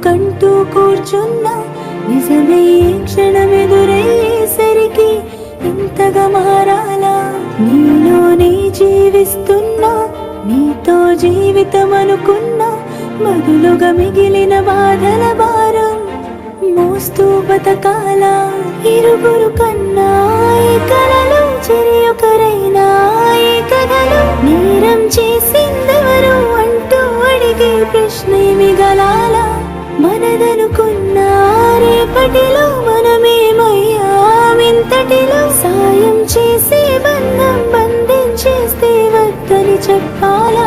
ఎందుకంటూ కూర్చున్నా నిజమే క్షణమెదురయ్యేసరికి ఇంతగా మారాలా? నీలోనే జీవిస్తున్నా, నీతో జీవితం అనుకున్నా, బదులుగా మిగిలిన బాధల భారం మోస్తూ బతకాలా? ఇరుగురు కన్నా ఈ కలలు చెరి ఒకరైనా ఈ కథలు నేరం చేసిందెవరు అంటూ అడిగే ప్రశ్న మిగలాలా? మనదనుకున్న రేపటిలో మనమేమయ్యామింతటిలో సాయం చేసే బంధం బంధించేస్తే వద్దని చెప్పాలా?